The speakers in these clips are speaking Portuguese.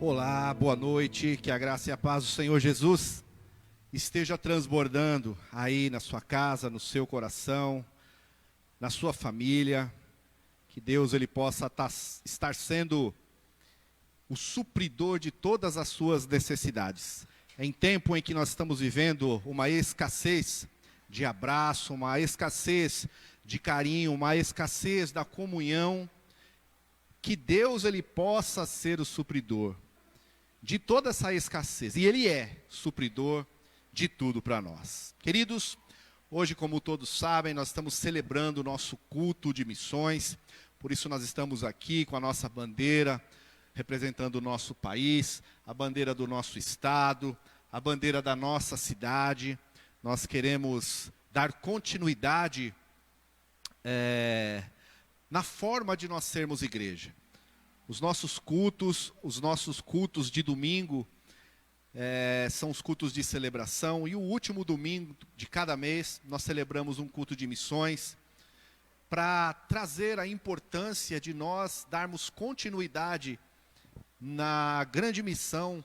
Olá, boa noite, que a graça e a paz do Senhor Jesus esteja transbordando aí na sua casa, no seu coração, na sua família, que Deus ele possa estar sendo o supridor de todas as suas necessidades. Em tempo em que nós estamos vivendo uma escassez de abraço, uma escassez de carinho, uma escassez da comunhão, que Deus ele possa ser o supridor de toda essa escassez, e Ele é supridor de tudo para nós. Queridos, hoje, como todos sabem, nós estamos celebrando o nosso culto de missões, por isso nós estamos aqui com a nossa bandeira, representando o nosso país, a bandeira do nosso estado, a bandeira da nossa cidade. Nós queremos dar continuidade na forma de nós sermos igreja. Os nossos cultos de domingo são os cultos de celebração. E o último domingo de cada mês, nós celebramos um culto de missões, para trazer a importância de nós darmos continuidade na grande missão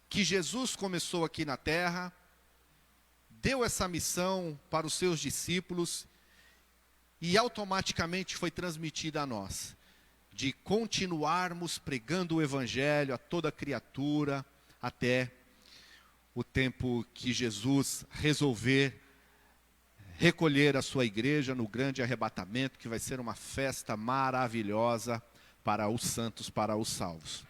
que Jesus começou aqui na terra, deu essa missão para os seus discípulos e automaticamente foi transmitida a nós, de continuarmos pregando o Evangelho a toda criatura, até o tempo que Jesus resolver recolher a sua igreja no grande arrebatamento, que vai ser uma festa maravilhosa para os santos, para os salvos.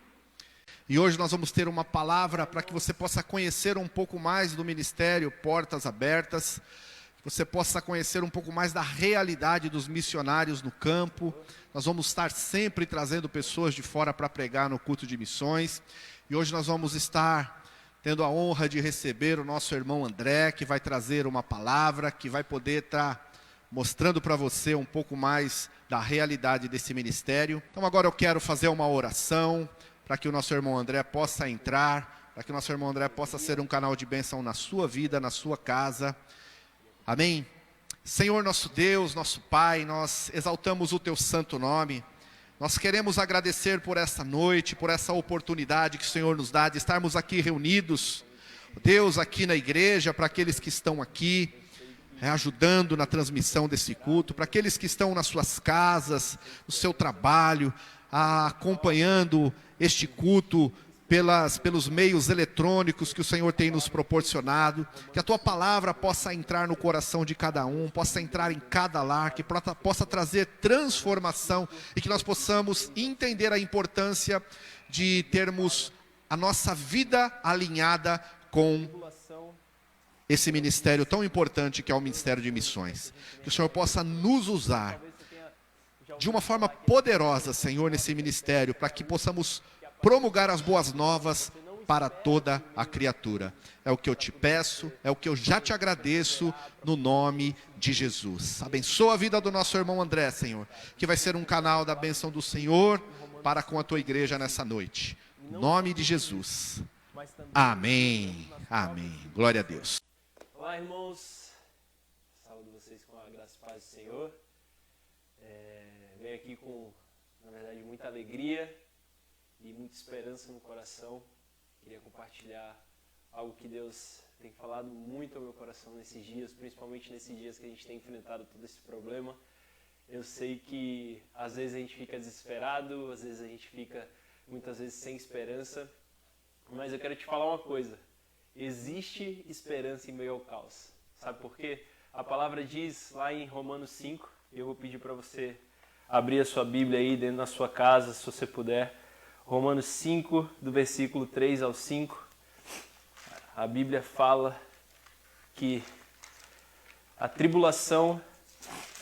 E hoje nós vamos ter uma palavra para que você possa conhecer um pouco mais do ministério Portas Abertas, que você possa conhecer um pouco mais da realidade dos missionários no campo. Nós vamos estar sempre trazendo pessoas de fora para pregar no culto de missões. E hoje nós vamos estar tendo a honra de receber o nosso irmão André, que vai trazer uma palavra, que vai poder estar mostrando para você um pouco mais da realidade desse ministério. Então agora eu quero fazer uma oração para que o nosso irmão André possa entrar, para que o nosso irmão André possa ser um canal de bênção na sua vida, na sua casa. Amém? Senhor nosso Deus, nosso Pai, nós exaltamos o Teu santo nome. Nós queremos agradecer por essa noite, por essa oportunidade que o Senhor nos dá de estarmos aqui reunidos, Deus, aqui na igreja, para aqueles que estão aqui, ajudando na transmissão desse culto, para aqueles que estão nas suas casas, no seu trabalho, acompanhando este culto pelos meios eletrônicos que o Senhor tem nos proporcionado, que a Tua palavra possa entrar no coração de cada um, possa entrar em cada lar, que possa trazer transformação e que nós possamos entender a importância de termos a nossa vida alinhada com esse ministério tão importante que é o Ministério de Missões. Que o Senhor possa nos usar de uma forma poderosa, Senhor, nesse ministério, para que possamos promulgar as boas novas para toda a criatura. É o que eu te peço, é o que eu já te agradeço, no nome de Jesus. Abençoa a vida do nosso irmão André, Senhor, que vai ser um canal da bênção do Senhor para com a tua igreja nessa noite. Em nome de Jesus. Amém. Amém. Glória a Deus. Olá, irmãos. Saúdo vocês com a graça e paz do Senhor. Venho aqui com, na verdade, muita alegria e muita esperança no coração. Queria compartilhar algo que Deus tem falado muito ao meu coração nesses dias, principalmente nesses dias que a gente tem enfrentado todo esse problema. Eu sei que às vezes a gente fica desesperado, às vezes a gente fica muitas vezes sem esperança, mas eu quero te falar uma coisa: existe esperança em meio ao caos. Sabe por quê? A palavra diz lá em Romanos 5, e eu vou pedir para você abrir a sua Bíblia aí dentro da sua casa, se você puder. Romanos 5, do versículo 3 ao 5, a Bíblia fala que a tribulação,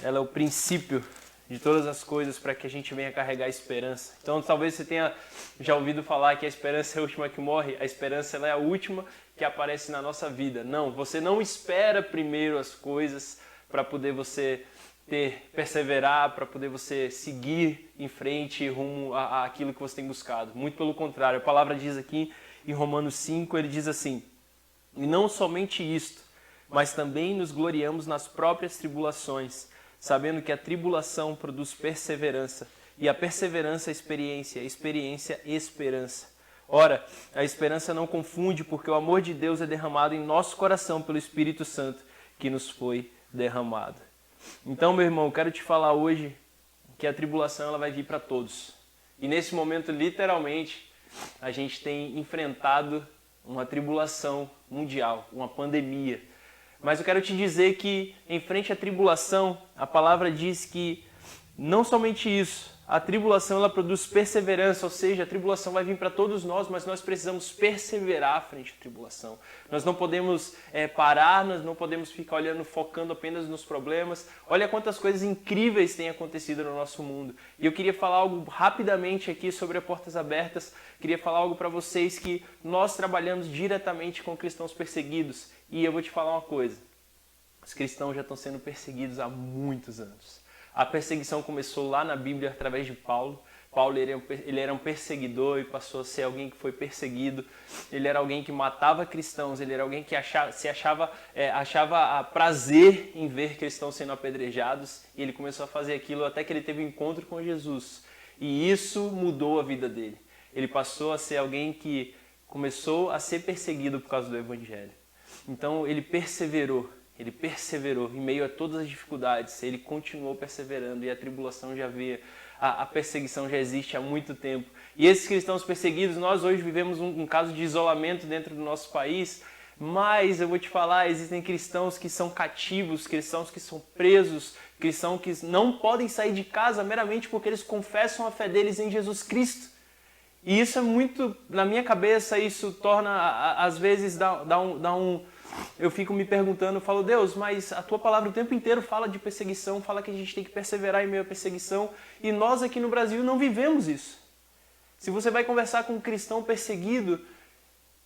ela é o princípio de todas as coisas para que a gente venha carregar a esperança. Então talvez você tenha já ouvido falar que a esperança é a última que morre. A esperança ela é a última que aparece na nossa vida. Não, você não espera primeiro as coisas para poder você perseverar, para poder você seguir em frente rumo àquilo que você tem buscado. Muito pelo contrário, a palavra diz aqui em Romanos 5, ele diz assim: e não somente isto, mas também nos gloriamos nas próprias tribulações, sabendo que a tribulação produz perseverança, e a perseverança experiência, a experiência esperança. Ora, a esperança não confunde, porque o amor de Deus é derramado em nosso coração pelo Espírito Santo que nos foi derramado. Então, meu irmão, eu quero te falar hoje que a tribulação ela vai vir para todos. E nesse momento, literalmente, a gente tem enfrentado uma tribulação mundial, uma pandemia. Mas eu quero te dizer que, em frente à tribulação, a palavra diz que não somente isso, a tribulação ela produz perseverança, ou seja, a tribulação vai vir para todos nós, mas nós precisamos perseverar frente à tribulação. Nós não podemos parar, nós não podemos ficar olhando, focando apenas nos problemas. Olha quantas coisas incríveis têm acontecido no nosso mundo. E eu queria falar algo rapidamente aqui sobre a Portas Abertas. Queria falar algo para vocês que nós trabalhamos diretamente com cristãos perseguidos. E eu vou te falar uma coisa, os cristãos já estão sendo perseguidos há muitos anos. A perseguição começou lá na Bíblia através de Paulo. Paulo ele era um perseguidor e passou a ser alguém que foi perseguido. Ele era alguém que matava cristãos, ele era alguém que achava prazer em ver cristãos sendo apedrejados. E ele começou a fazer aquilo até que ele teve um encontro com Jesus. E isso mudou a vida dele. Ele passou a ser alguém que começou a ser perseguido por causa do Evangelho. Então ele perseverou em meio a todas as dificuldades, ele continuou perseverando e a tribulação já veio, a perseguição já existe há muito tempo. E esses cristãos perseguidos, nós hoje vivemos um caso de isolamento dentro do nosso país, mas eu vou te falar, existem cristãos que são cativos, cristãos que são presos, cristãos que não podem sair de casa meramente porque eles confessam a fé deles em Jesus Cristo. E isso é muito, na minha cabeça, isso torna, às vezes, eu fico me perguntando, eu falo, Deus, mas a tua palavra o tempo inteiro fala de perseguição, fala que a gente tem que perseverar em meio à perseguição, e nós aqui no Brasil não vivemos isso. Se você vai conversar com um cristão perseguido,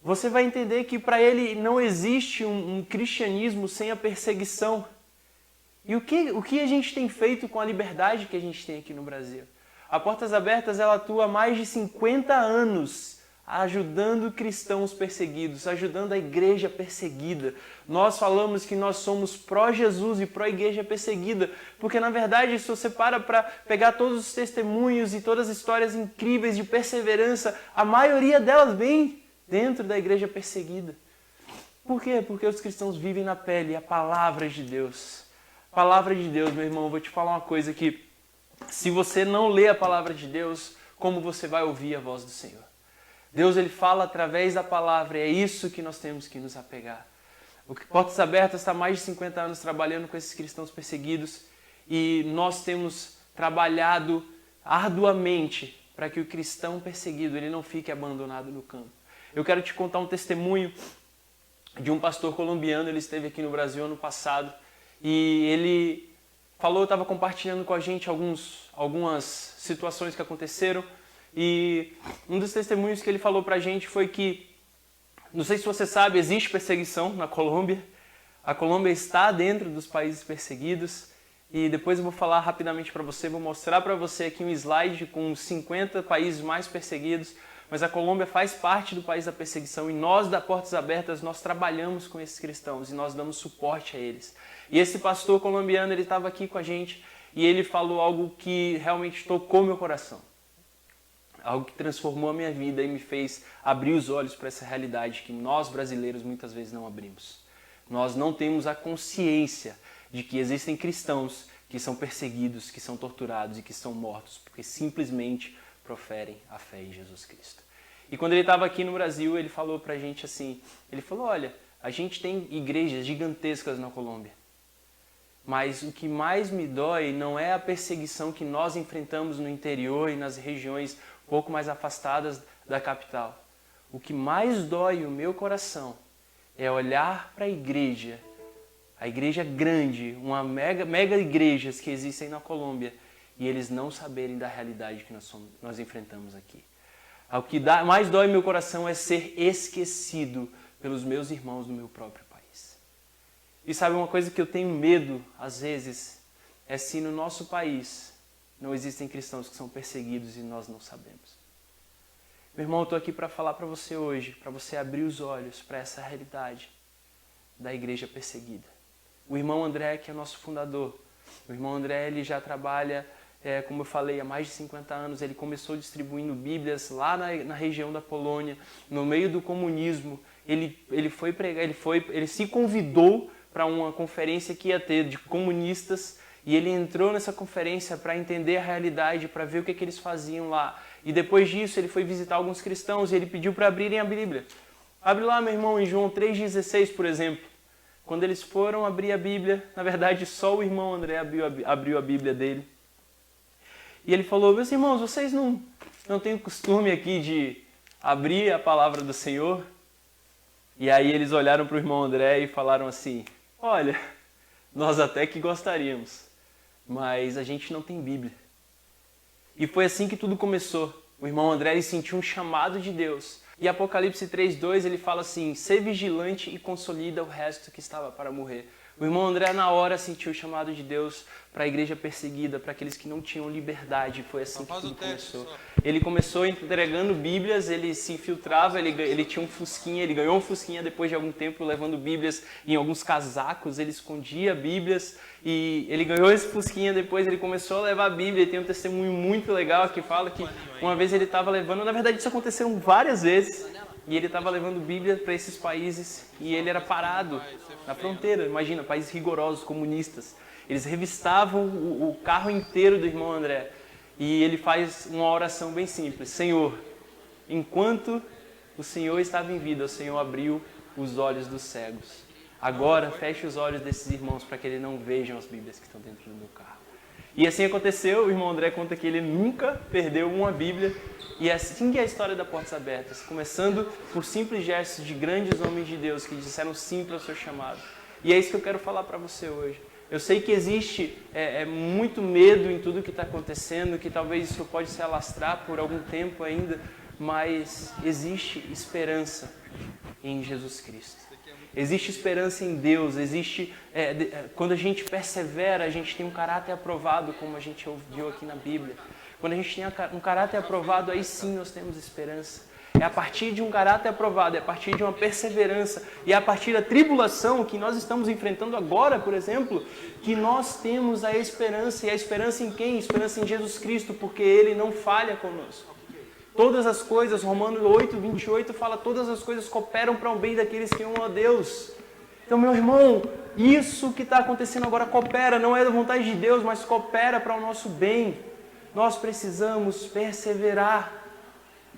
você vai entender que para ele não existe um cristianismo sem a perseguição. E o que a gente tem feito com a liberdade que a gente tem aqui no Brasil? A Portas Abertas ela atua há mais de 50 anos ajudando cristãos perseguidos, ajudando a igreja perseguida. Nós falamos que nós somos pró-Jesus e pró-igreja perseguida, porque na verdade, se você para pegar todos os testemunhos e todas as histórias incríveis de perseverança, a maioria delas vem dentro da igreja perseguida. Por quê? Porque os cristãos vivem na pele a palavra de Deus. A palavra de Deus, meu irmão, eu vou te falar uma coisa que se você não lê a palavra de Deus, como você vai ouvir a voz do Senhor? Deus ele fala através da palavra e é isso que nós temos que nos apegar. O Portas Abertas está há mais de 50 anos trabalhando com esses cristãos perseguidos e nós temos trabalhado arduamente para que o cristão perseguido ele não fique abandonado no campo. Eu quero te contar um testemunho de um pastor colombiano, ele esteve aqui no Brasil ano passado e ele falou, estava compartilhando com a gente algumas situações que aconteceram. E um dos testemunhos que ele falou pra gente foi que, não sei se você sabe, existe perseguição na Colômbia. A Colômbia está dentro dos países perseguidos. E depois eu vou falar rapidamente para você, vou mostrar para você aqui um slide com 50 países mais perseguidos. Mas a Colômbia faz parte do país da perseguição e nós da Portas Abertas, nós trabalhamos com esses cristãos e nós damos suporte a eles. E esse pastor colombiano, ele estava aqui com a gente e ele falou algo que realmente tocou meu coração. Algo que transformou a minha vida e me fez abrir os olhos para essa realidade que nós brasileiros muitas vezes não abrimos. Nós não temos a consciência de que existem cristãos que são perseguidos, que são torturados e que são mortos porque simplesmente proferem a fé em Jesus Cristo. E quando ele estava aqui no Brasil, ele falou pra gente assim, ele falou, olha, a gente tem igrejas gigantescas na Colômbia, mas o que mais me dói não é a perseguição que nós enfrentamos no interior e nas regiões um pouco mais afastadas da capital. O que mais dói o meu coração é olhar para a igreja grande, uma mega igrejas que existem na Colômbia, e eles não saberem da realidade que nós enfrentamos aqui. O que mais dói meu coração é ser esquecido pelos meus irmãos do meu próprio país. E sabe uma coisa que eu tenho medo, às vezes, é se no nosso país não existem cristãos que são perseguidos e nós não sabemos. Meu irmão, eu estou aqui para falar para você hoje, para você abrir os olhos para essa realidade da igreja perseguida. O irmão André, que é nosso fundador, o irmão André ele já trabalha como eu falei, há mais de 50 anos. Ele começou distribuindo Bíblias lá na região da Polônia, no meio do comunismo. Ele foi pregar, ele se convidou para uma conferência que ia ter de comunistas, e ele entrou nessa conferência para entender a realidade, para ver o que eles faziam lá. E depois disso ele foi visitar alguns cristãos e ele pediu para abrirem a Bíblia. Abre lá, meu irmão, em João 3,16, por exemplo. Quando eles foram abrir a Bíblia, na verdade só o irmão André abriu a Bíblia dele. E ele falou: meus irmãos, vocês não têm o costume aqui de abrir a palavra do Senhor? E aí eles olharam para o irmão André e falaram assim: olha, nós até que gostaríamos, mas a gente não tem Bíblia. E foi assim que tudo começou. O irmão André ele sentiu um chamado de Deus. E Apocalipse 3,2 ele fala assim: ser vigilante e consolida o resto que estava para morrer. O irmão André na hora sentiu o chamado de Deus para a igreja perseguida, para aqueles que não tinham liberdade. Foi assim que tudo começou. Ele começou entregando Bíblias, ele se infiltrava, ele tinha um fusquinha, ele ganhou um fusquinha depois de algum tempo levando Bíblias em alguns casacos, ele escondia Bíblias e ele ganhou esse fusquinha depois, ele começou a levar a Bíblia. E tem um testemunho muito legal que fala que uma vez ele estava levando, na verdade isso aconteceu várias vezes, e ele estava levando Bíblia para esses países e ele era parado na fronteira. Imagina, países rigorosos, comunistas. Eles revistavam o carro inteiro do irmão André. E ele faz uma oração bem simples: Senhor, enquanto o Senhor estava em vida, o Senhor abriu os olhos dos cegos. Agora feche os olhos desses irmãos para que eles não vejam as Bíblias que estão dentro do meu carro. E assim aconteceu. O irmão André conta que ele nunca perdeu uma Bíblia. E assim que é a história da Portas Abertas, começando por simples gestos de grandes homens de Deus que disseram sim para o seu chamado. E é isso que eu quero falar para você hoje. Eu sei que existe muito medo em tudo que está acontecendo, que talvez isso pode se alastrar por algum tempo ainda, mas existe esperança em Jesus Cristo. Existe esperança em Deus, quando a gente persevera, a gente tem um caráter aprovado, como a gente ouviu aqui na Bíblia. Quando a gente tem um caráter aprovado, aí sim nós temos esperança. É a partir de um caráter aprovado, é a partir de uma perseverança, e é a partir da tribulação que nós estamos enfrentando agora, por exemplo, que nós temos a esperança. E a esperança em quem? Esperança em Jesus Cristo, porque Ele não falha conosco. Todas as coisas, Romanos 8:28 fala: todas as coisas cooperam para o bem daqueles que amam a Deus. Então, meu irmão, isso que está acontecendo agora coopera, não é da vontade de Deus, mas coopera para o nosso bem. Nós precisamos perseverar.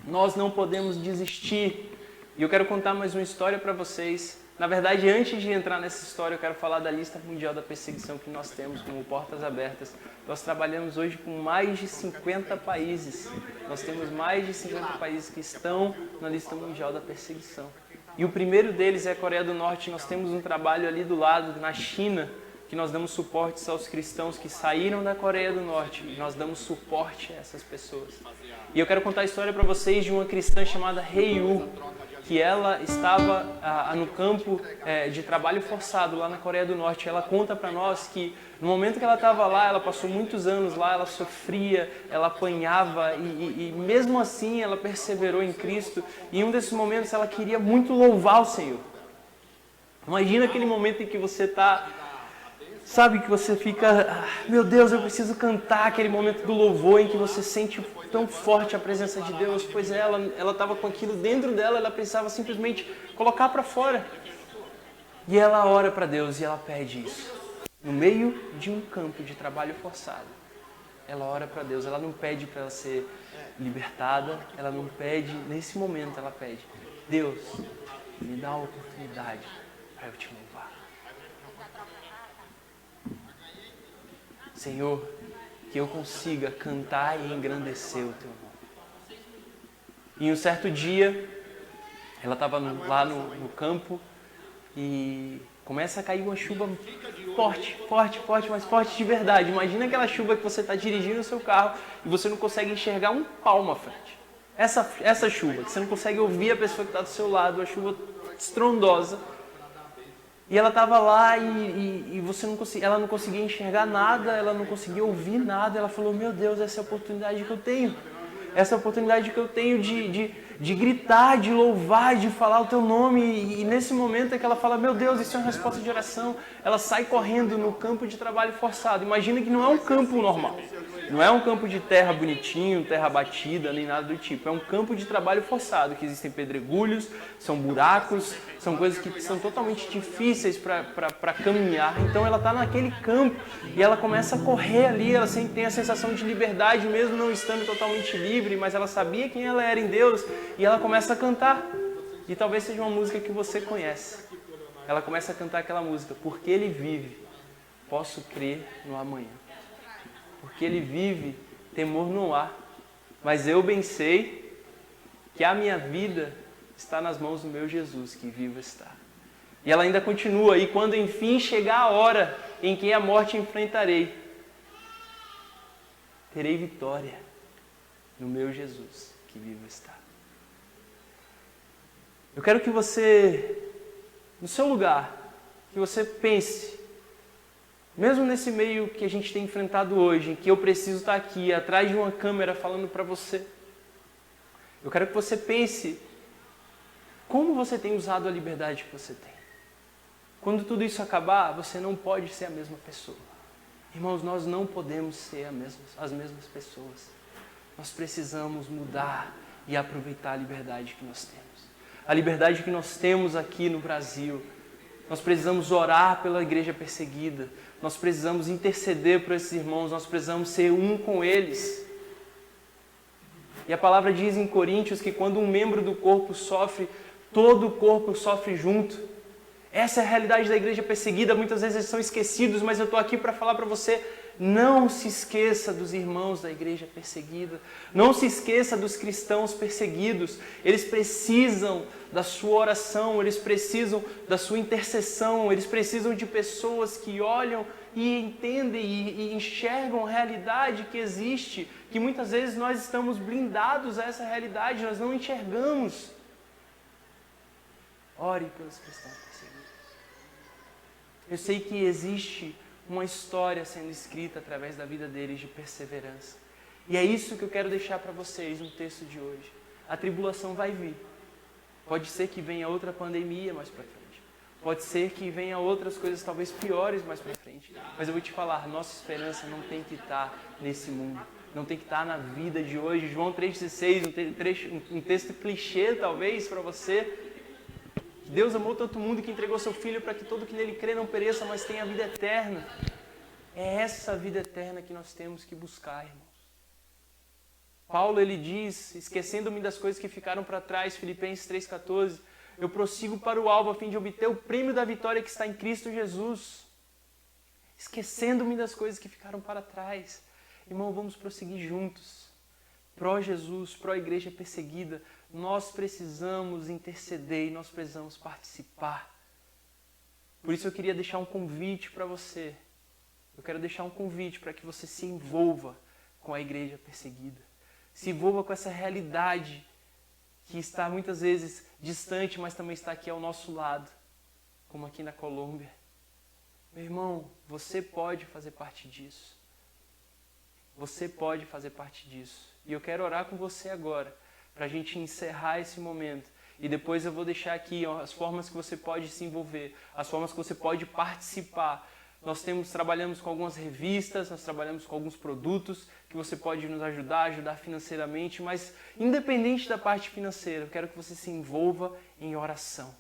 Nós não podemos desistir. E eu quero contar mais uma história para vocês. Na verdade, antes de entrar nessa história, eu quero falar da lista mundial da perseguição que nós temos como Portas Abertas. Nós trabalhamos hoje com mais de 50 países. Nós temos mais de 50 países que estão na lista mundial da perseguição. E o primeiro deles é a Coreia do Norte. Nós temos um trabalho ali do lado, na China, que nós damos suportes aos cristãos que saíram da Coreia do Norte. E nós damos suporte a essas pessoas. E eu quero contar a história para vocês de uma cristã chamada Heiyu, que ela estava no campo de trabalho forçado lá na Coreia do Norte. Ela conta para nós que no momento que ela estava lá, ela passou muitos anos lá, ela sofria, ela apanhava e mesmo assim ela perseverou em Cristo. E em um desses momentos ela queria muito louvar o Senhor. Imagina aquele momento em que você está... Sabe, que você fica, meu Deus, eu preciso cantar, aquele momento do louvor em que você sente tão forte a presença de Deus. Pois é, ela estava com aquilo dentro dela, ela precisava simplesmente colocar para fora. E ela ora para Deus e ela pede isso. No meio de um campo de trabalho forçado, ela ora para Deus, ela não pede para ela ser libertada, ela não pede, nesse momento ela pede: Deus, me dá a oportunidade para eu te louvar. Senhor, que eu consiga cantar e engrandecer o Teu nome. E um certo dia, ela estava lá no campo e começa a cair uma chuva forte, mas forte de verdade. Imagina aquela chuva que você está dirigindo o seu carro e você não consegue enxergar um palmo à frente. Essa chuva, que você não consegue ouvir a pessoa que está do seu lado, a chuva estrondosa. E ela estava lá e ela não conseguia enxergar nada, ela não conseguia ouvir nada. Ela falou: meu Deus, essa é a oportunidade que eu tenho. Essa é a oportunidade que eu tenho de gritar, de louvar, de falar o Teu nome. E nesse momento é que ela fala: meu Deus, isso é uma resposta de oração. Ela sai correndo no campo de trabalho forçado. Imagina que não é um campo normal. Não é um campo de terra bonitinho, terra batida, nem nada do tipo. É um campo de trabalho forçado, que existem pedregulhos, são buracos, são coisas que são totalmente difíceis para caminhar. Então ela está naquele campo e ela começa a correr ali, ela tem a sensação de liberdade, mesmo não estando totalmente livre, mas ela sabia quem ela era em Deus e ela começa a cantar. E talvez seja uma música que você conhece. Ela começa a cantar aquela música, porque Ele vive, posso crer no amanhã. Porque Ele vive, temor não há. Mas eu bem sei que a minha vida está nas mãos do meu Jesus, que vivo está. E ela ainda continua, e quando enfim chegar a hora em que a morte enfrentarei, terei vitória no meu Jesus, que vivo está. Eu quero que você, no seu lugar, que você pense, mesmo nesse meio que a gente tem enfrentado hoje, em que eu preciso estar aqui, atrás de uma câmera falando para você, eu quero que você pense como você tem usado a liberdade que você tem. Quando tudo isso acabar, você não pode ser a mesma pessoa. Irmãos, nós não podemos ser as mesmas pessoas. Nós precisamos mudar e aproveitar a liberdade que nós temos. A liberdade que nós temos aqui no Brasil. Nós precisamos orar pela igreja perseguida. Nós precisamos interceder por esses irmãos. Nós precisamos ser um com eles. E a palavra diz em Coríntios que quando um membro do corpo sofre, todo o corpo sofre junto. Essa é a realidade da igreja perseguida. Muitas vezes eles são esquecidos, mas eu estou aqui para falar para você, não se esqueça dos irmãos da igreja perseguida. Não se esqueça dos cristãos perseguidos. Eles precisam da sua oração, eles precisam da sua intercessão, eles precisam de pessoas que olham e entendem e enxergam a realidade que existe, que muitas vezes nós estamos blindados a essa realidade, nós não enxergamos. Ore pelos cristãos perseguidos. Eu sei que existe uma história sendo escrita através da vida deles de perseverança. E é isso que eu quero deixar para vocês no texto de hoje. A tribulação vai vir. Pode ser que venha outra pandemia mais para frente. Pode ser que venha outras coisas talvez piores mais para frente. Mas eu vou te falar, nossa esperança não tem que estar nesse mundo. Não tem que estar na vida de hoje. João 3,16, um texto clichê talvez para você. Deus amou tanto o mundo que entregou seu Filho para que todo que nele crê não pereça, mas tenha a vida eterna. É essa vida eterna que nós temos que buscar, irmãos. Paulo, ele diz, esquecendo-me das coisas que ficaram para trás, Filipenses 3,14, eu prossigo para o alvo a fim de obter o prêmio da vitória que está em Cristo Jesus. Esquecendo-me das coisas que ficaram para trás. Irmão, vamos prosseguir juntos. Pró-Jesus, pró-igreja perseguida, nós precisamos interceder e nós precisamos participar. Por isso eu queria deixar um convite para você. Eu quero deixar um convite para que você se envolva com a igreja perseguida. Se envolva com essa realidade que está muitas vezes distante, mas também está aqui ao nosso lado, como aqui na Colômbia. Meu irmão, você pode fazer parte disso. Você pode fazer parte disso. E eu quero orar com você agora, para a gente encerrar esse momento. E depois eu vou deixar aqui as formas que você pode se envolver, as formas que você pode participar. Nós trabalhamos com algumas revistas, nós trabalhamos com alguns produtos que você pode nos ajudar financeiramente, mas independente da parte financeira, eu quero que você se envolva em oração.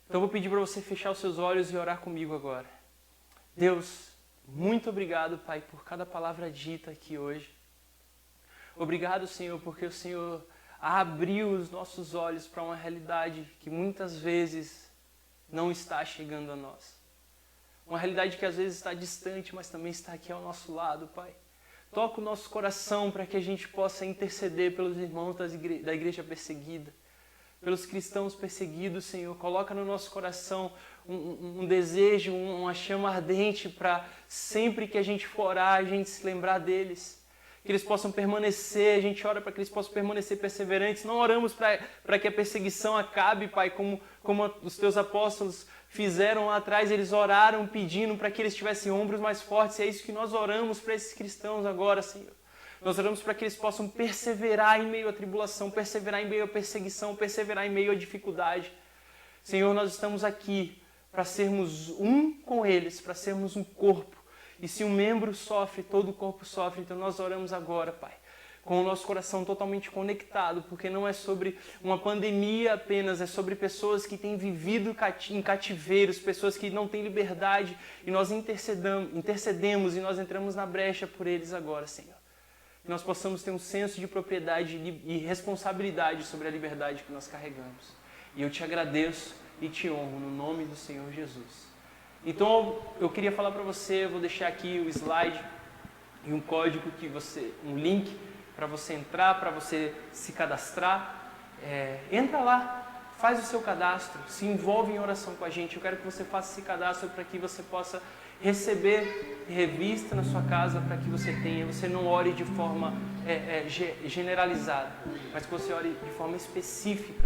Então eu vou pedir para você fechar os seus olhos e orar comigo agora. Deus, muito obrigado, Pai, por cada palavra dita aqui hoje. Obrigado, Senhor, porque o Senhor abriu os nossos olhos para uma realidade que muitas vezes não está chegando a nós. Uma realidade que às vezes está distante, mas também está aqui ao nosso lado, Pai. Toca o nosso coração para que a gente possa interceder pelos irmãos da igreja perseguida, pelos cristãos perseguidos, Senhor. Coloca no nosso coração um desejo, uma chama ardente para sempre que a gente for orar, a gente se lembrar deles. Que eles possam permanecer, a gente ora para que eles possam permanecer perseverantes. Não oramos para que a perseguição acabe, Pai, como os teus apóstolos fizeram lá atrás. Eles oraram pedindo para que eles tivessem ombros mais fortes. E é isso que nós oramos para esses cristãos agora, Senhor. Nós oramos para que eles possam perseverar em meio à tribulação, perseverar em meio à perseguição, perseverar em meio à dificuldade. Senhor, nós estamos aqui para sermos um com eles, para sermos um corpo. E se um membro sofre, todo o corpo sofre. Então nós oramos agora, Pai, com o nosso coração totalmente conectado, porque não é sobre uma pandemia apenas, é sobre pessoas que têm vivido em cativeiros, pessoas que não têm liberdade, e nós intercedemos e nós entramos na brecha por eles agora, Senhor. Que nós possamos ter um senso de propriedade e responsabilidade sobre a liberdade que nós carregamos. E eu te agradeço e te honro no nome do Senhor Jesus. Então eu queria falar para você, eu vou deixar aqui o slide e um código um link para você entrar, para você se cadastrar. Entra lá, faz o seu cadastro, se envolve em oração com a gente. Eu quero que você faça esse cadastro para que você possa receber revista na sua casa, para que você não ore de forma generalizada, mas que você ore de forma específica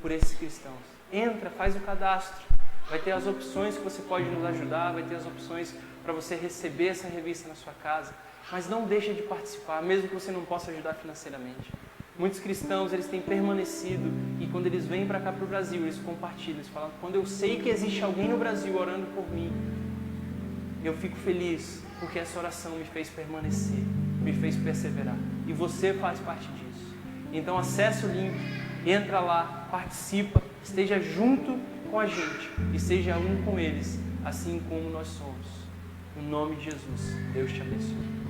por esses cristãos. Entra, faz o cadastro, vai ter as opções que você pode nos ajudar, vai ter as opções para você receber essa revista na sua casa, mas não deixa de participar, mesmo que você não possa ajudar financeiramente. Muitos cristãos, eles têm permanecido, e quando eles vêm para cá para o Brasil, eles compartilham, eles falam: quando eu sei que existe alguém no Brasil orando por mim, eu fico feliz, porque essa oração me fez permanecer, me fez perseverar. E você faz parte disso. Então acesse o link, entra lá, participa, esteja junto com a gente e seja um com eles, assim como nós somos. No nome de Jesus, Deus te abençoe.